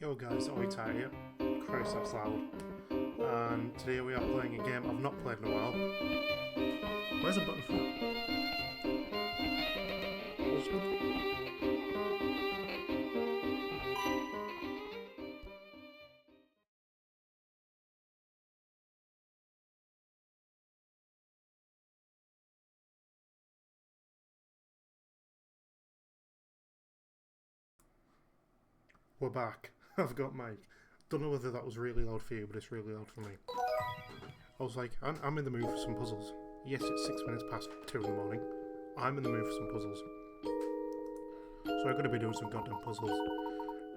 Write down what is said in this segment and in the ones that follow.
Yo guys, Oitai here. Christ, that's loud. And today we are playing a game I've not played in a while. Where's the button for? We're back. I've got Mike. Don't know whether that was really loud for you, but it's really loud for me. I was like, I'm in the mood for some puzzles. Yes, it's 6 minutes past 2 in the morning. I'm in the mood for some puzzles. So I've got to be doing some goddamn puzzles.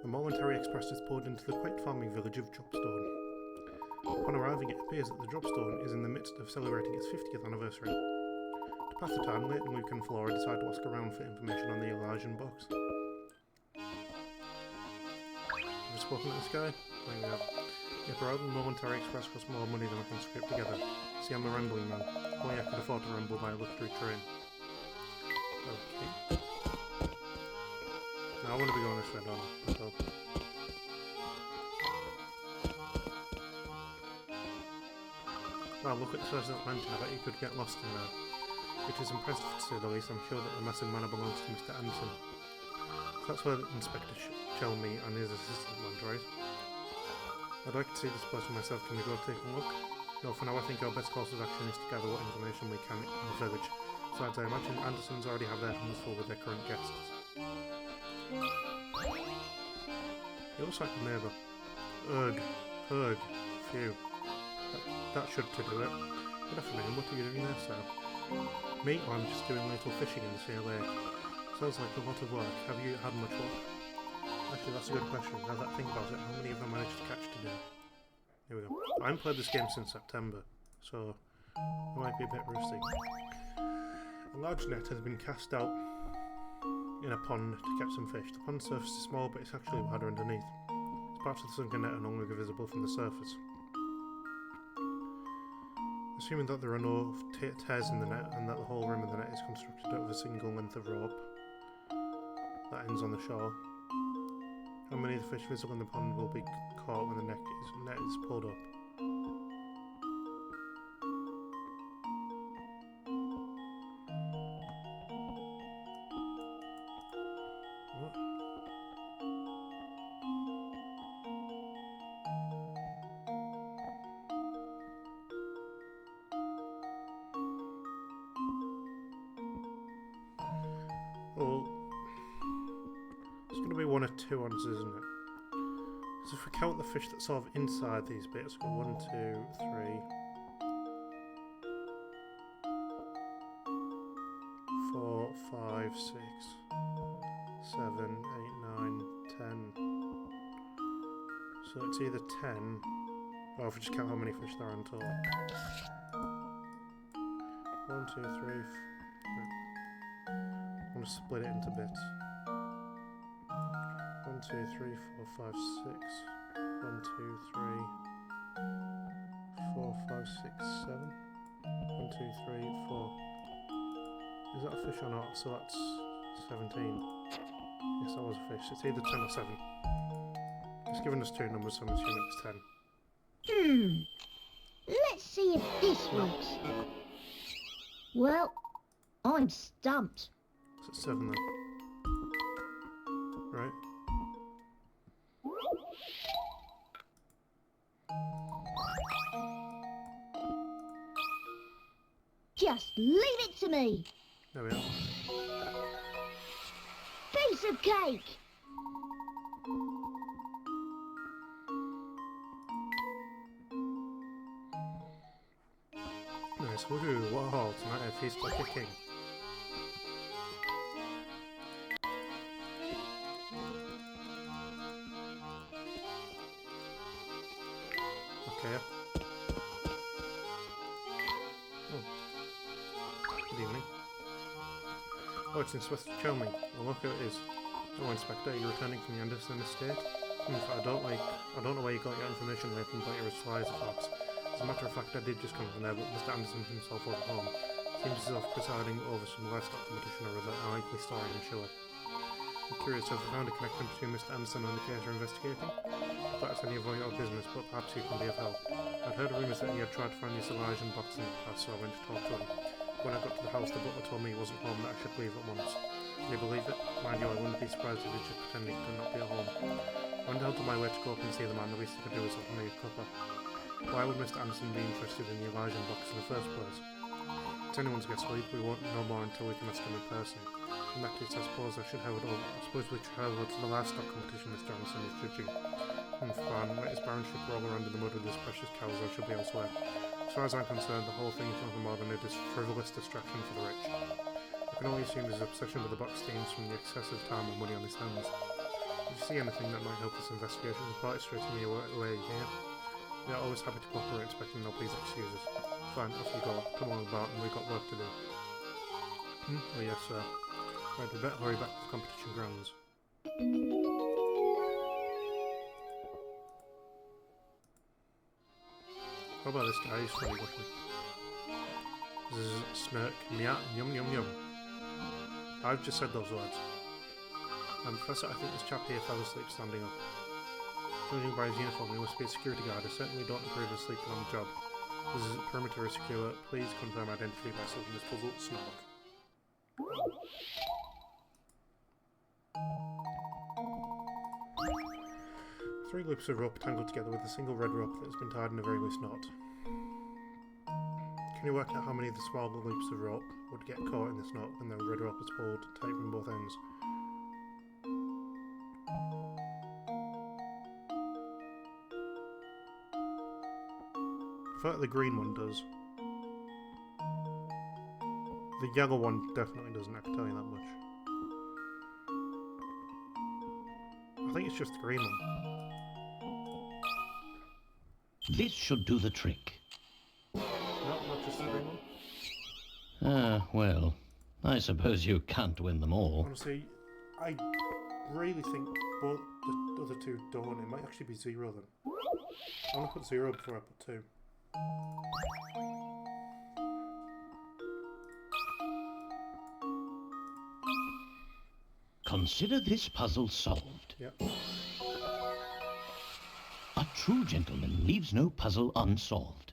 The momentary express is poured into the quaint farming village of Dropstone. Upon arriving, it appears that the Dropstone is in the midst of celebrating its 50th anniversary. To pass the time, Layton, Luke and Flora decide to ask around for information on the Elysian box. Have you spoken to this guy? There we have. If our own momentary express costs more money than I can scrape together. See, I'm a rambling man. Only I can afford to ramble by a luxury train. Okay. Now I want to be going this way, don't I? So. Wow, look at this resident mansion. I bet you could get lost in there. It is impressive to say the least. I'm sure that the massive manor belongs to Mr. Anderson. So that's where Inspector Chelmy and his assistant went, right? I'd like to see this place for myself. Can we go take a look? No, for now I think our best course of action is to gather what information we can in the village. Besides, I imagine Andersons already have their hands full with their current guests. He looks like a neighbour. Ugh. Ugh. Phew. That should to do it. Good afternoon, what are you doing there, sir? Me? Oh, I'm just doing a little fishing in the sea lake. Sounds like a lot of work. Have you had much luck? Actually, that's a good question. Now that I think about it, how many have I managed to catch today? Here we go. I haven't played this game since September, so it might be a bit rusty. A large net has been cast out in a pond to catch some fish. The pond surface is small, but it's actually wider underneath. Parts of the sunken net are no longer visible from the surface. Assuming that there are no tears in the net and that the whole rim of the net is constructed out of a single length of rope that ends on the shore, how many of the fish visible in the pond will be caught when the net is pulled up? What? Well, it's going to be one or two answers, isn't it? So if we count the fish that's sort of inside these bits, we've got 1, 2, 3, 4, 5, 6, 7, 8, 9, 10. So it's either 10, or if we just count how many fish there are in total. 1, 2, 3, I'm going to split it into bits. 1, 2, 3, 4, 5, 6. 1, 2, 3, 4, 5, 6, 7. 1, 2, 3, 4. Is that a fish or not? So that's 17. Yes, that was a fish. It's either 10 or 7. It's given us two numbers, so I'm assuming it's 10. Let's see if this works. Well, I'm stumped. So it's 7 then. Right. Just leave it to me. There we are. Piece of cake. Nice. Woohoo, what a haul. Tonight I feast like a king. Okay. Oh. Good evening. Oh, it's Inspector Chelmy. Well, look who it is. Oh, Inspector, you're returning from the Anderson estate? In fact, I don't know where you got your information, Layton, but you're as sly as a fox. As a matter of fact, I did just come from there, but Mr. Anderson himself wasn't home. Seems as if presiding over some livestock competition or other, a likely story, I'm sure. I'm curious if I found a connection between Mr. Anderson and the case you're investigating. If that's any of your business, but perhaps you can be of help. I'd heard rumours that he had tried to find this Elijah box in the past, so I went to talk to him. When I got to the house, the butler told me he wasn't home and that I should leave at once. Can you believe it? Mind you, I wouldn't be surprised if he just pretended to not be at home. I went out of my way to go up and see the man. The least I could do was offer me a cuppa. Why would Mr. Anderson be interested in the Elijah box in the first place? It's anyone's guess. We won't know more until we can ask him in person. In that case, I suppose we should head over to the livestock competition Mr. Anderson is judging. Fine, let his baronship roll around in the mud with his precious cows, I shall be elsewhere. As far as I'm concerned, the whole thing is nothing more than a frivolous distraction for the rich. I can only assume his obsession with the box stems from the excessive time and money on his hands. If you see anything that might help this investigation, report it straight to me away here. We are always happy to cooperate, expecting no please excuse us. Fine, off you go. Come on, Barton, we've got work to do. Oh yes, sir. Right, we better hurry back to the competition grounds. What about this guy? He's funny looking. Zzz, snurk, meow, yum yum yum. I've just said those words. Professor, I think this chap here fell asleep standing up. Judging by his uniform, he must be a security guard. I certainly don't approve of sleeping on the job. This is perimeter is secure. Please confirm identity by solving this puzzle. Snork. 3 loops of rope tangled together with a single red rope that has been tied in a very loose knot. Can you work out how many of the smaller loops of rope would get caught in this knot when the red rope is pulled tight from both ends? I feel like the green one does. The yellow one definitely doesn't, I can tell you that much. I think it's just the green one. This should do the trick. No, not just the green one. Well, I suppose you can't win them all. Honestly, I really think both the other two don't. It might actually be 0 then. I'm gonna put 0 before I put 2. Consider this puzzle solved. Yep. A true gentleman leaves no puzzle unsolved.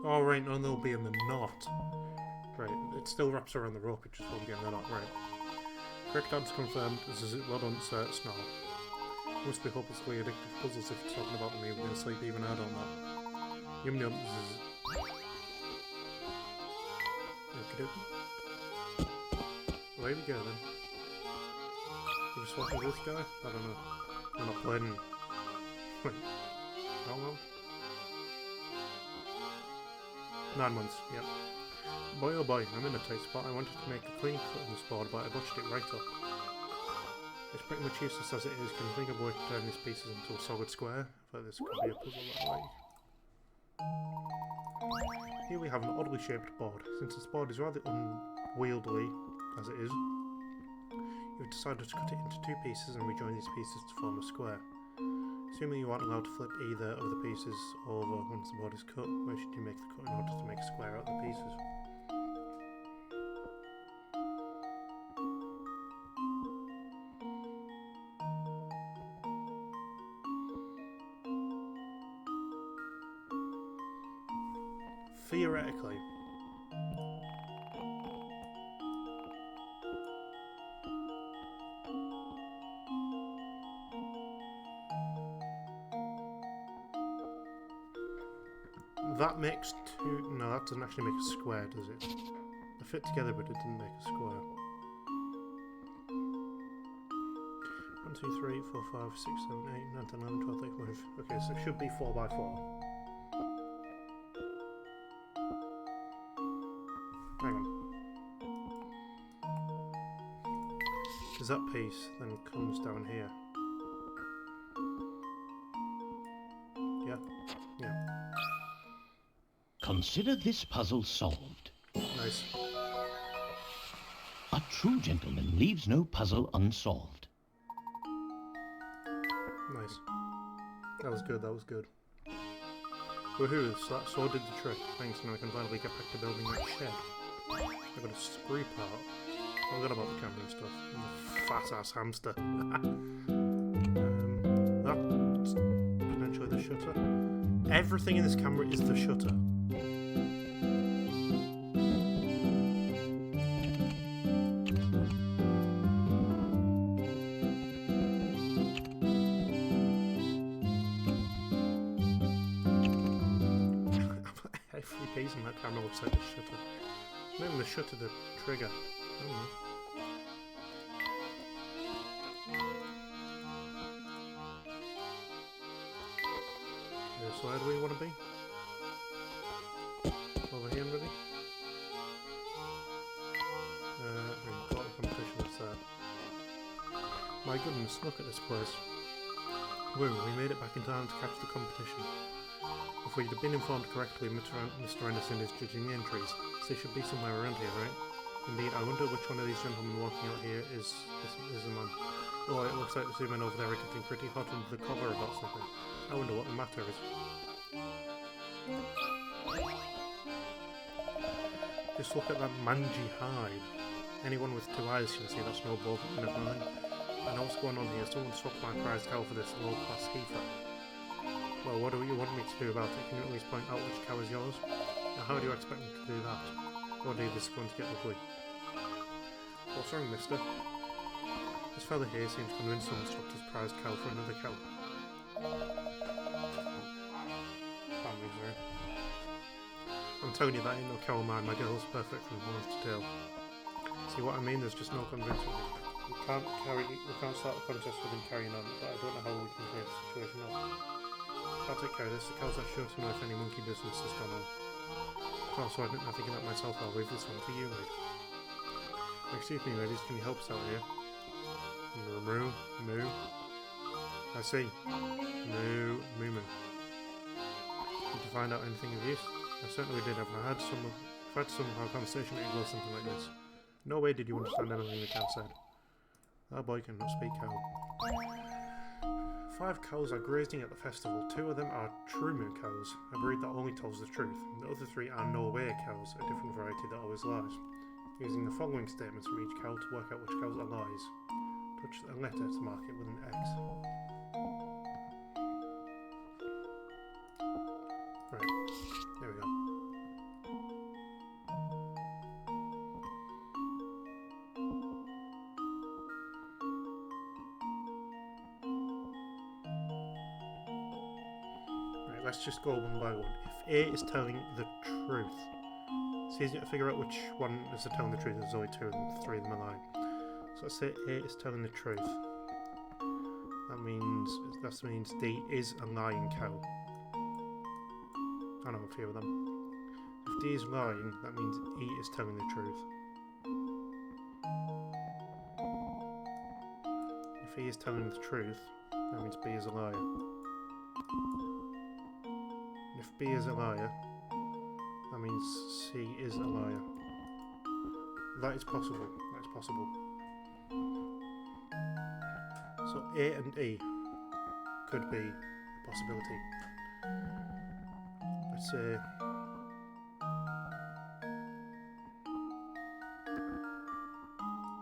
Oh right, no, they'll be in the knot. Right, it still wraps around the rope, it just won't get in the knot, right. Correct answer confirmed. This is it, well done, sir. Snarl. You must be hopelessly addicted to puzzles if you're talking about them even in sleep, even I don't know. Yum yum. Okie dokie. Away we go then. Are we swapping with this guy? I don't know. I'm not playing. Wait. How long? 9 months, yep. Boy oh boy, I'm in a tight spot. I wanted to make a clean cut in this board, but I botched it right up. It's pretty much useless as it is. Can you think of a way to turn these pieces into a solid square? I thought this could be a puzzle that I like. Here we have an oddly shaped board. Since this board is rather unwieldy as it is, you've decided to cut it into 2 pieces and rejoin these pieces to form a square. Assuming you aren't allowed to flip either of the pieces over once the board is cut, where should you make the cut in order to make a square out of the pieces? Theoretically. That makes 2... No, that doesn't actually make a square, does it? They fit together, but it didn't make a square. 1, 2, 3, 4, 5, 6, 7, 8, 9, 10, 11, 12, 13, 14. Okay, so it should be 4 by 4. Hang on. Because that piece then comes down here. Yeah? Yeah. Consider this puzzle solved. Nice. A true gentleman leaves no puzzle unsolved. Nice. That was good, that was good. Woohoo, so that sword did the trick. Thanks, now I can finally get back to building that shed. I got a screw part. I forgot about the camera and stuff. And the fat-ass hamster. That's potentially the shutter. Everything in this camera is the shutter. Every piece in that camera looks like the shutter. Not even the shutter, the trigger. I don't know. So where do we want to be? Over here maybe? We've got a competition that's there. My goodness, look at this place. Woo, we made it back in time to catch the competition. If we'd have been informed correctly, Mr. Anderson is judging the entries, so he should be somewhere around here, right? Indeed, I wonder which one of these gentlemen walking out here is the man. Oh, it looks like the two men over there are getting pretty hot under the collar about something. I wonder what the matter is. Just look at that mangy hide. Anyone with two eyes can see that's no bull, never mind. I know what's going on here. Someone swapped my prized cow for this low-class heifer. Well, what do you want me to do about it? Can you at least point out which cow is yours? Now, how do you expect me to do that? Oh dear, this is going to get ugly. What's wrong, mister? This fella here seems convinced someone swapped his prized cow for another cow. Family, sorry. I'm telling you, that ain't no cow of mine. My girl's perfect from horns to tail. See what I mean? There's just no convincing me. We can't start a contest with him carrying on, but I don't know how we can clear the situation up. I'll take care of this. The cows are sure to know if any monkey business has gone on. Also, I didn't know thinking that myself. I'll leave this one for you, mate. Excuse me, ladies, can you help us out here? Moo, moo. I see. Moo, moo, moo. Did you find out anything of use? I certainly did. I've had some of our conversation that goes something like this. No way did you understand anything the cow said. Our boy cannot speak cow. 5 cows are grazing at the festival. 2 of them are true moo cows, a breed that only tells the truth. The other 3 are no-way cows, a different variety that always lies. Using the following statements from each cow to work out which cows are lies. Touch a letter to mark it with an X. Right, there we go. Let's just go one by one. If A is telling the truth, it's easier to figure out which one is telling the truth. There's only 2 of them, 3 of them are lying. So let's say A is telling the truth. That means D is a lying cow. I know a few of them. If D is lying, that means E is telling the truth. If E is telling the truth, that means B is a liar. If B is a liar, that means C is a liar. That is possible. That is possible. So A and E could be a possibility. Let's say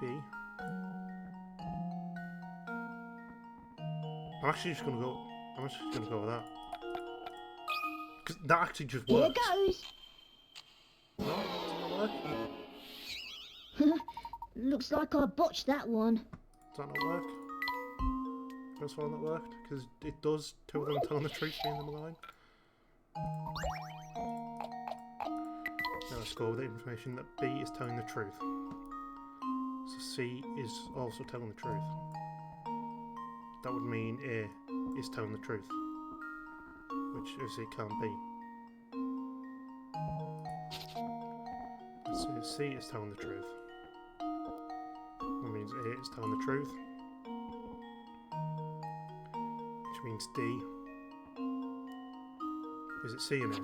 B. I'm actually just gonna go with that. Because that actually just works. Here goes. No, does that work? Looks like I botched that one. Does that not work? First one that worked? Because it does 2 of them telling the truth being them lying. Now let's go with the information that B is telling the truth. So C is also telling the truth. That would mean A is telling the truth, which obviously it can't be. Let's say C is telling the truth. That means A is telling the truth, which means D. Is it C and A?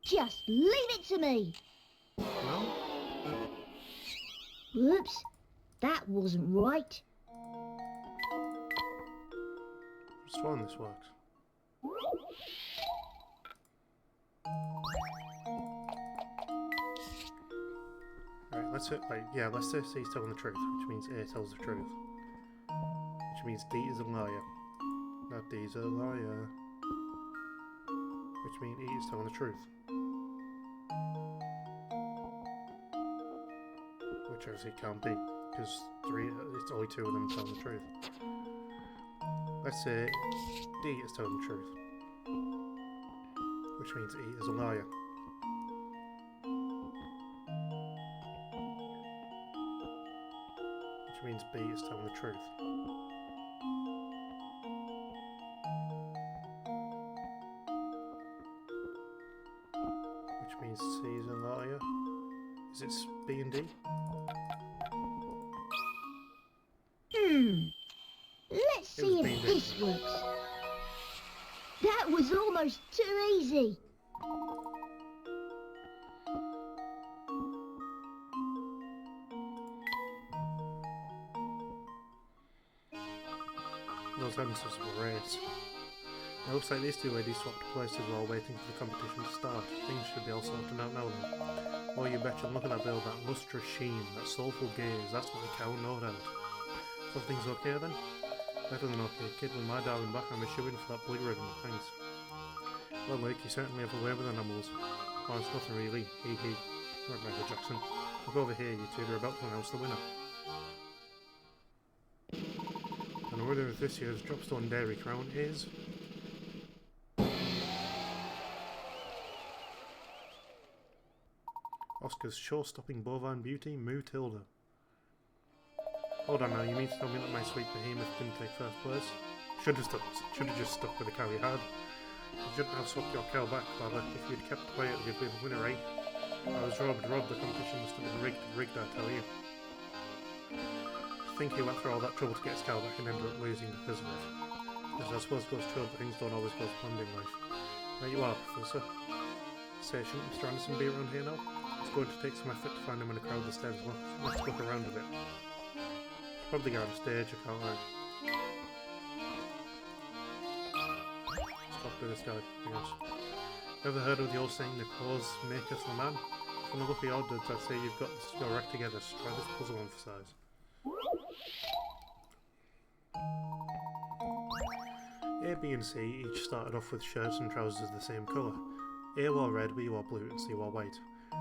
Just leave it to me. No? Whoops, that wasn't right. sworn this works. Right, let's say C's telling the truth, which means A tells the truth. Which means D is a liar. Now D's a liar. Which means E is telling the truth. Which obviously can't be, because it's only two of them telling the truth. Let's say D is telling the truth. Which means E is a liar. Which means B is telling the truth. Which means C is a liar. Is it B and D? Let's see if this works. That was almost too easy. Those answers were raised. It looks like these two ladies swapped places while waiting for the competition to start. Things should be all sorted out now then. Oh, you betcha, look at that build, that lustrous sheen, that soulful gaze, that's what the cow, no doubt. So everything's okay then? Better than okay, kid, with my darling back I'm a shoo-in for that blue ribbon, thanks. Well, Lake, you certainly have a way with animals. Oh, it's nothing really, hee hee. Right, Michael Jackson. Look over here, you two, they're about to announce the winner. And the winner of this year's Dropstone Dairy Crown is... Oscar's show-stopping bovine beauty, Moo Tilda. Hold on now, you mean to tell me that my sweet behemoth didn't take first place? Should have just stuck with the cow you had. You shouldn't have swapped your cow back, Clever. If you'd kept quiet, you'd be the winner, eh? I was robbed, the competition must have been rigged, I tell you. I think he went through all that trouble to get his cow back and ended up losing because of it. As I suppose goes to show that things don't always go as planned in life. There you are, Professor. Say, shouldn't Mr. Anderson be around here now? It's going to take some effort to find him in a crowd the stairs. Let's look around a bit. Probably go on stage, I can't lie. Let's talk to this guy, I guess. Ever heard of the old saying, the cause maketh the man? From the look of your dudes, I'd say you've got this to go right together, so try this puzzle on for size. A, B and C each started off with shirts and trousers of the same colour. A wore red, B wore blue and C wore white.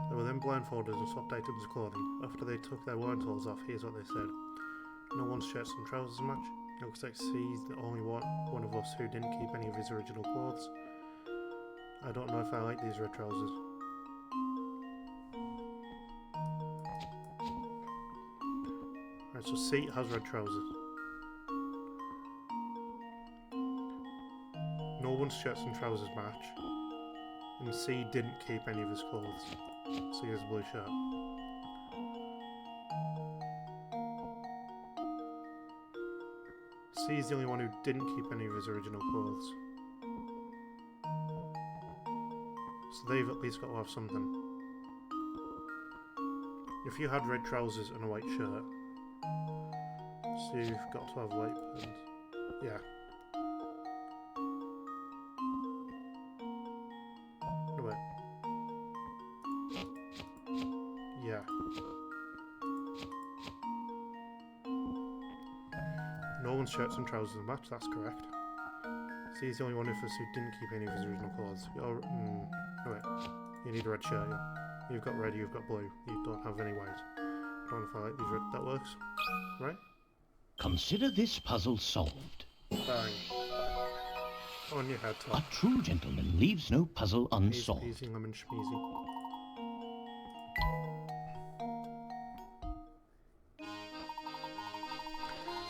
They were then blindfolded and swapped items of clothing. After they took their warntools off, here's what they said. No one's shirts and trousers match. It looks like C's the only one of us who didn't keep any of his original clothes. I don't know if I like these red trousers. Right, so C has red trousers. No one's shirts and trousers match. And C didn't keep any of his clothes. So he has a blue shirt. C's the only one who didn't keep any of his original clothes. So they've at least got to have something. If you had red trousers and a white shirt, so you've got to have white pants. Yeah. No, wait. Yeah. No one's shirts and trousers match, that's correct. So he's the only one of us who didn't keep any of his original clothes. You're, no wait, you need a red shirt, yeah. You've got red, you've got blue, you don't have any white. I don't know if I like these red, that works, right? Consider this puzzle solved. Bang. On your head, Tom. A true gentleman leaves no puzzle unsolved. Easy, lemon schmeezy.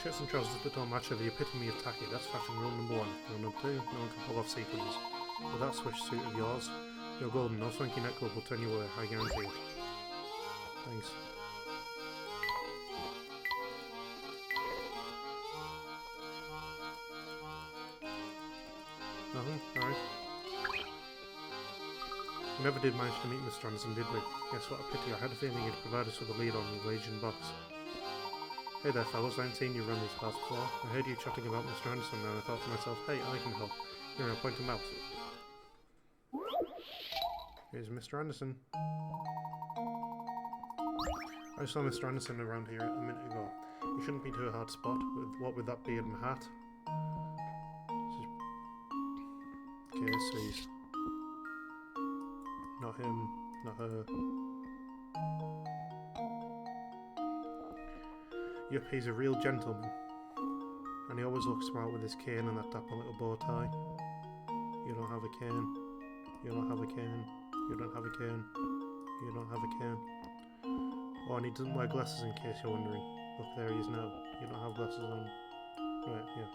Shirts and trousers that don't match are the epitome of tacky. That's fashion rule number one. Rule number two, no one can pull off sequins. With that swish suit of yours, you're golden. No swanky neck club will turn you away, I guarantee it. Thanks. Alright. We never did manage to meet Mr. Anderson, did we? Yes, what a pity. I had a feeling he'd provide us with a lead on the Legion box. Hey there, fellas, I haven't seen you run these parts before. I heard you chatting about Mr. Anderson and I thought to myself, hey, I can help. Here, I'll point him out. Here's Mr. Anderson. I saw Mr. Anderson around here a minute ago. He shouldn't be too hard to spot, what with that beard and hat. Okay, so he's... not him, not her. Yep, he's a real gentleman. And he always looks smart with his cane and that dapper little bow tie. You don't have a cane. You don't have a cane. You don't have a cane. You don't have a cane. Oh, and he doesn't wear glasses in case you're wondering. Look, there he is now. You don't have glasses on. Right, yeah.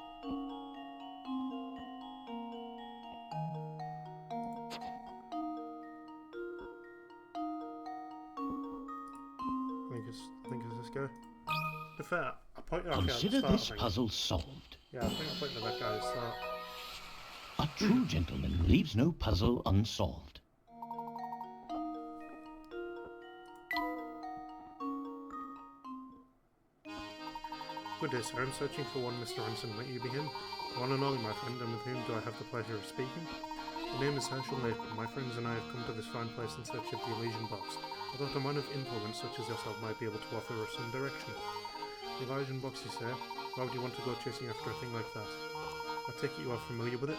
I think it's this guy. To be fair, I pointed out Consider this puzzle solved. Yeah, I think I pointed at that guy at the start. A true gentleman leaves no puzzle unsolved. Good day, sir. I'm searching for one Mr. Anderson. Might you be him? One and only, my friend, and with whom do I have the pleasure of speaking? My name is Layton. My friends and I have come to this fine place in search of the Elysian box. I thought a man of influence such as yourself might be able to offer us some direction. The Elysian box, you say? Why would you want to go chasing after a thing like that? I take it you are familiar with it?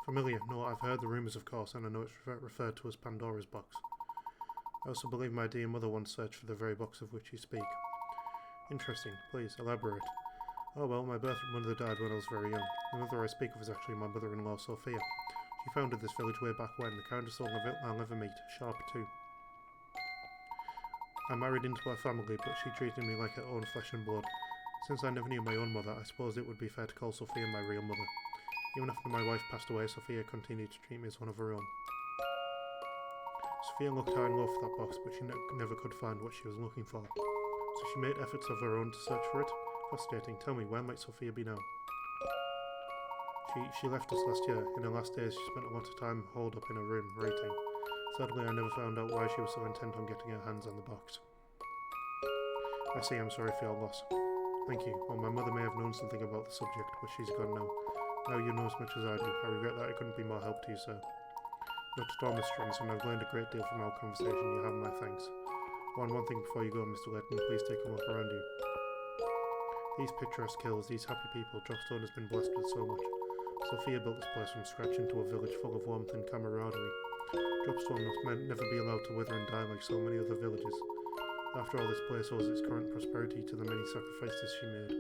Familiar? No, I've heard the rumours, of course, and I know it's referred to as Pandora's box. I also believe my dear mother once searched for the very box of which you speak. Interesting. Please, elaborate. Oh well, my birth mother died when I was very young. The mother I speak of is actually my mother-in-law, Sophia. She founded this village way back when, the kindest soul I'll ever meet, sharp too. I married into her family, but she treated me like her own flesh and blood. Since I never knew my own mother, I suppose it would be fair to call Sophia my real mother. Even after my wife passed away, Sophia continued to treat me as one of her own. Sophia looked high and low for that box, but she never could find what she was looking for. So she made efforts of her own to search for it. Fascinating. Tell me, where might Sophia be now? She left us last year. In her last days, she spent a lot of time holed up in her room, writing. Sadly, I never found out why she was so intent on getting her hands on the box. I see, I'm sorry for your loss. Thank you. Well, my mother may have known something about the subject, but she's gone now. Now you know as much as I do. I regret that I couldn't be more help to you, sir. Not at all, Mr. Anderson. I've learned a great deal from our conversation. You have my thanks. One thing before you go, Mr. Layton, please take a look around you. These picturesque hills, these happy people, Dropstone has been blessed with so much. Sophia built this place from scratch into a village full of warmth and camaraderie. Dropstone must never be allowed to wither and die like so many other villages. After all, this place owes its current prosperity to the many sacrifices she made.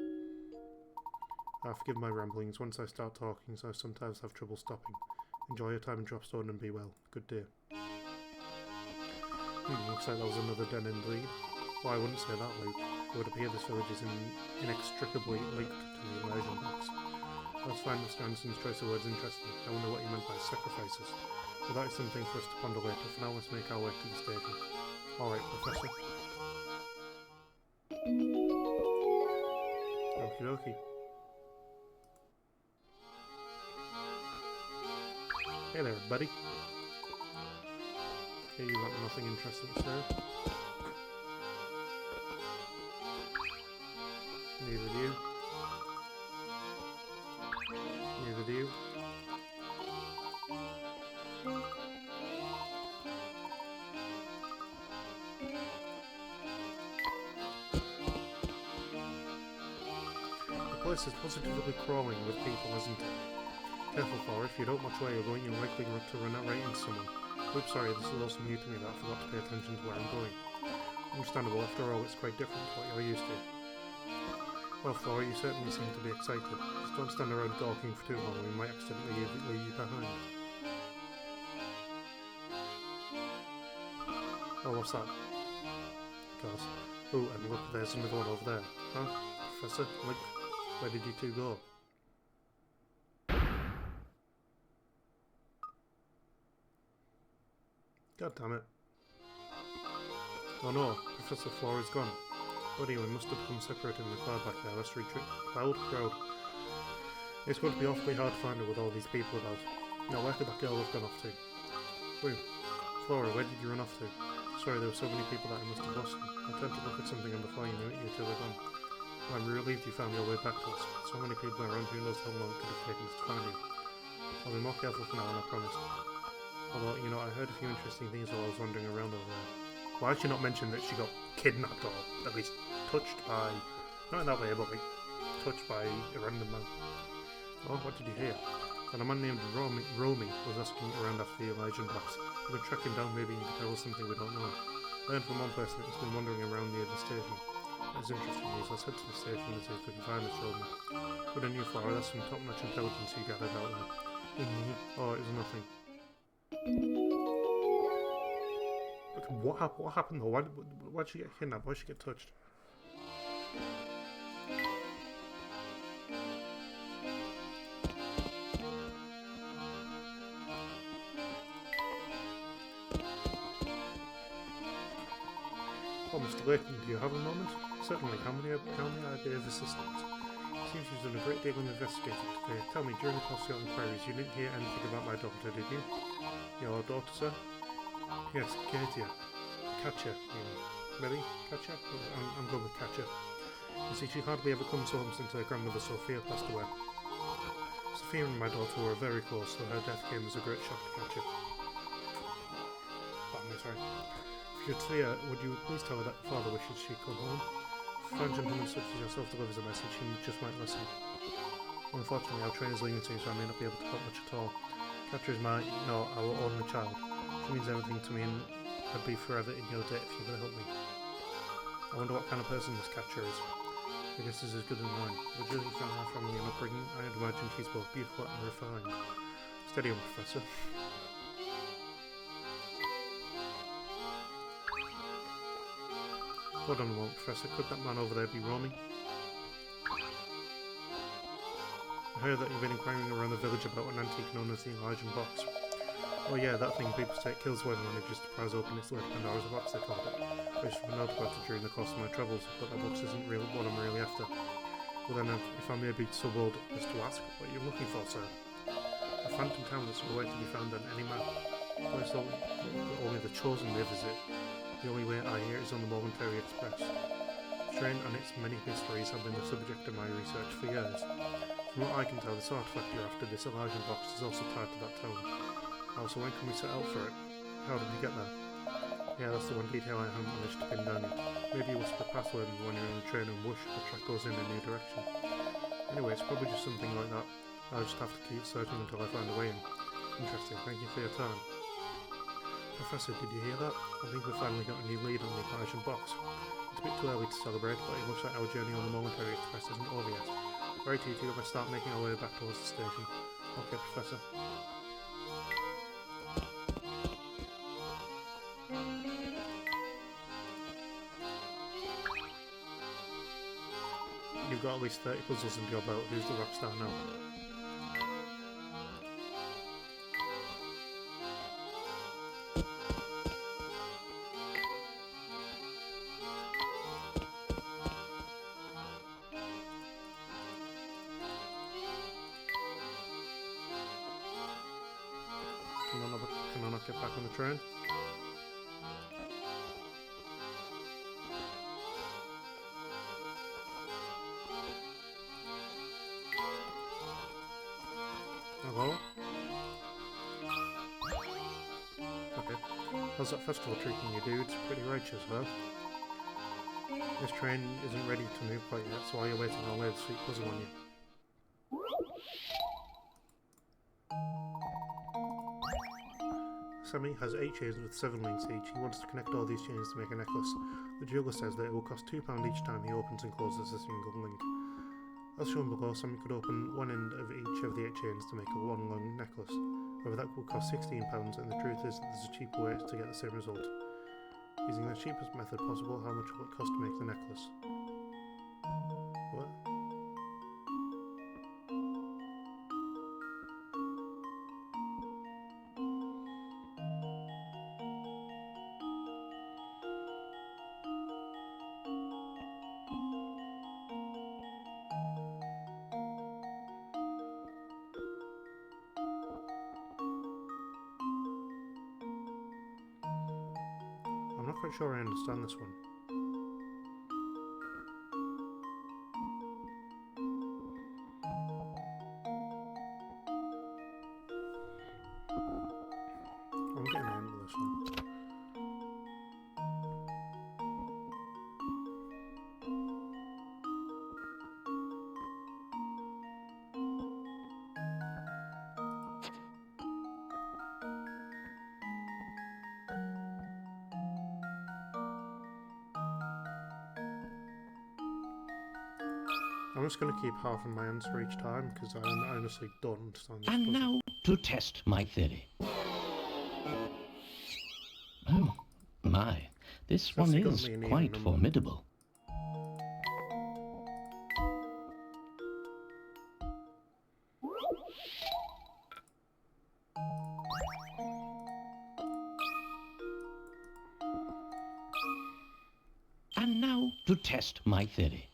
Forgive my ramblings. Once I start talking, so I sometimes have trouble stopping. Enjoy your time in Dropstone and be well. Good day. Looks like that was another den indeed. Well, I wouldn't say that, Luke. It would appear this village is inextricably linked to the immersion box. Let's find Mr. Anderson's choice of words interesting. I wonder what he meant by sacrifices. But that is something for us to ponder later. For now, let's make our way to the station. Alright, Professor. Okie dokie. Hey there, buddy. Okay, you got nothing interesting to say. Neither do you. Neither do you. The place is positively crawling with people, isn't it? Careful, for if you don't watch where you're going, you're likely to run out right into someone. Oops, sorry, this is also new to me that I forgot to pay attention to where I'm going. Understandable, after all, it's quite different to what you're used to. Well, Flora, you certainly seem to be excited. Just don't stand around gawking for too long, we might accidentally leave you behind. Oh, what's that? Gosh. Oh, and look, there's another one over there. Huh? Professor? Link? Where did you two go? God damn it. Oh no, Professor Flora's gone. Buddy, we must have become separated in the cloud back there. Let's retreat. Cloud? It's going to be awfully hard to find her with all these people about. Now, where could that girl have gone off to? Wait, Flora, where did you run off to? Sorry, there were so many people that I must have lost them. I turned to look at something and before you knew it, you two were gone. I'm relieved you found your way back to us. So many people around, who knows how long it could have taken us to find you. I'll be more careful from now on, I promise. Although, you know, I heard a few interesting things while I was wandering around over there. Why should not mention that she got kidnapped or at least touched by, not in that way, but like touched by a random man? Oh, what did you hear? That a man named Romy was asking around after the Elijah box. We could track him down, maybe he can tell us something we don't know. I heard from one person that he's been wandering around near the station. That was interesting news. Let's head to the station and see if we can find this Romy. Good on you, Flora. That's some top-notch intelligence you gathered out there. Oh, it was nothing. What happened though? Why did she get kidnapped? Why did she get touched? Oh, Mr. Layton, do you have a moment? Certainly. How many are there of assistants? Seems you've done a great deal of investigating today. Tell me, during the course of your inquiries, you didn't hear anything about my daughter, did you? Your daughter, sir? Yes, Katia. Katja, Millie? Katja? I'm going with Katja. You see, she hardly ever comes home since her grandmother Sophia passed away. Sophia and my daughter were very close, so her death came as a great shock to Katja. Pardon me, sorry. If you'd see her, would you please tell her that your father wishes she'd come home? If a fine gentleman such as yourself delivers a message, he just might listen. Unfortunately, our train is leaving soon, so I may not be able to help much at all. Katja is our only child. She means everything to me, and I'd be forever in your debt if you could help me. I wonder what kind of person this Katja is. I guess this is good as mine. But judging from her family and upbringing, I'd imagine she's both beautiful and refined. Steady on, Professor. Hold on a moment, Professor. Could that man over there be Romy? I heard that you've been inquiring around the village about an antique known as the Elijah box. Oh yeah, that thing people say kills whoever manages to prise open its lid. Pandora's box, they called it. I just found out about it during the course of my travels, but that box isn't really what I'm really after. Well then, if I may be so bold as to ask, what you're looking for, sir? A phantom town that's nowhere to be found on any map. Place only the chosen may visit. The only way I hear is on the Momentary Express. The train and its many mysteries have been the subject of my research for years. From what I can tell, this artifact you're after, this Elijah box, is also tied to that town. Also, when can we set out for it? How did you get there? Yeah, that's the one detail I haven't managed to pin down yet. Maybe you whisper a password when you're in the train and whoosh, the track goes in a new direction. Anyway, it's probably just something like that. I'll just have to keep searching until I find a way in. Interesting, thank you for your time. Professor, did you hear that? I think we've finally got a new lead on the Elijah box. It's a bit too early to celebrate, but it looks like our journey on the Momentary Express isn't over yet. Right, you two, let's start making our way back towards the station. Okay, Professor. You've got at least 30 puzzles under your belt. Who's the rock star now? Can I not get back on the train? Hello? Okay. How's that festival treating you, dudes? Pretty righteous, huh? This train isn't ready to move quite yet, so while you're waiting, I'll lay the sweet puzzle on you. Sammy has 8 chains with 7 links each. He wants to connect all these chains to make a necklace. The jeweler says that it will cost £2 each time he opens and closes a single link. As shown below, Sammy could open one end of each of the 8 chains to make a one long necklace. However, that would cost £16, and the truth is that there's a cheaper way to get the same result. Using the cheapest method possible, how much will it cost to make the necklace? What? not quite sure I understand this one. I'm getting the hint with this one. I'm just going to keep half of my answer each time because I honestly don't understand this And puzzle. now to test my theory. Oh, my. This It's one actually got is me an even quite number. formidable. And now to test my theory.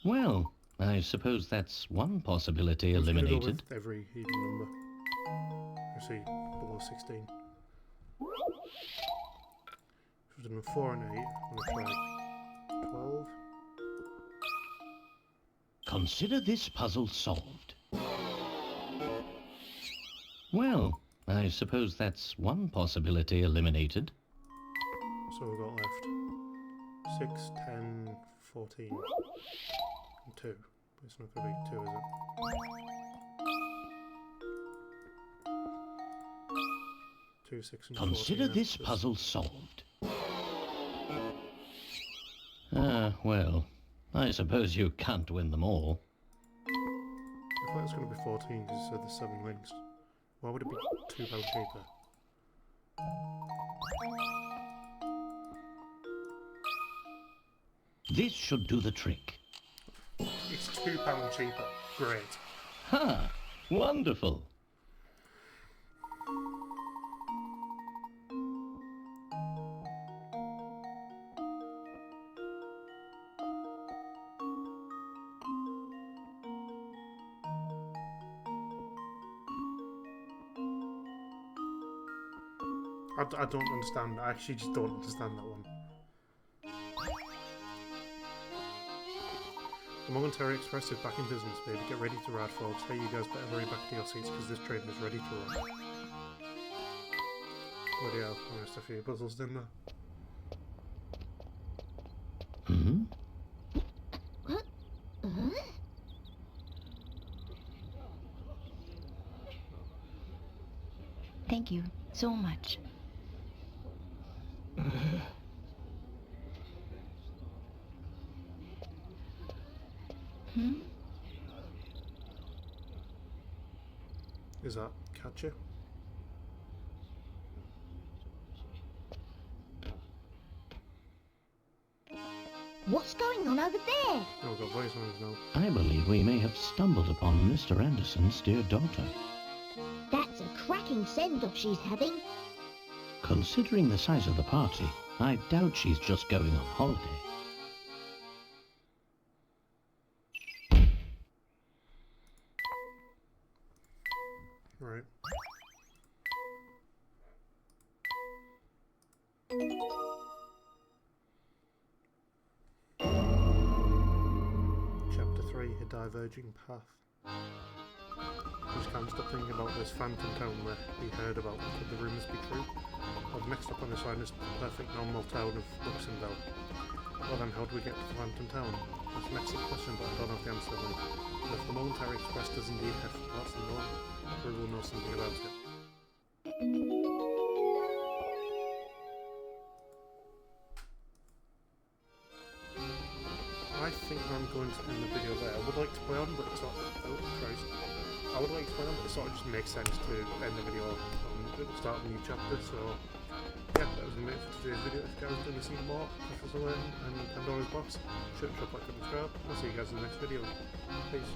Well, I suppose that's one possibility I'm just gonna go eliminated. with every even number. I see, below 16. We've done 4 and 8. I'm going to try 12. Consider this puzzle solved. Well, I suppose that's one possibility eliminated. So we've got left 6, 10, 14, and 2. But it's not going to be 2, is it? Two, 6, and Consider 14. this puzzle solved. Well, I suppose you can't win them all. I thought it's going to be 14 because it said there's 7 links. Why would it be £2 cheaper? This should do the trick. It's £2 cheaper. Great. Ha! Wonderful. I don't understand. I actually just don't understand that one. The Momentary Express is back in business, baby. Get ready to ride, folks. Hey, you guys better hurry back to your seats because this train is ready to run. Bloody hell, I missed a few puzzles, didn't I? Hmm? Thank you so much. Is that catcher? What's going on over there? Oh, we've got voice lines now. I believe we may have stumbled upon Mr. Anderson's dear daughter. That's a cracking send-off she's having. Considering the size of the party, I doubt she's just going on holiday. Right. Chapter 3, A Diverging Path. I just can't stop thinking about this phantom town where we heard about. Could the rumours be true? Well, next up on this line is the perfect normal town of Luxembourg. Well then, how do we get to the phantom town? That's an excellent question, but I don't have the answer. But if the Momentary Express does indeed head for parts unknown, we will know something about it. I think I'm going to end the video there. I would like to play on, but it's not. Oh, Christ. I would like to play on, but it sort of just makes sense to end the video at the start of a new chapter. So, yeah, that was it for today's video. If you guys want to see more Professor Layton and Pandora's Box, shut up, like, and subscribe. I'll see you guys in the next video. Peace.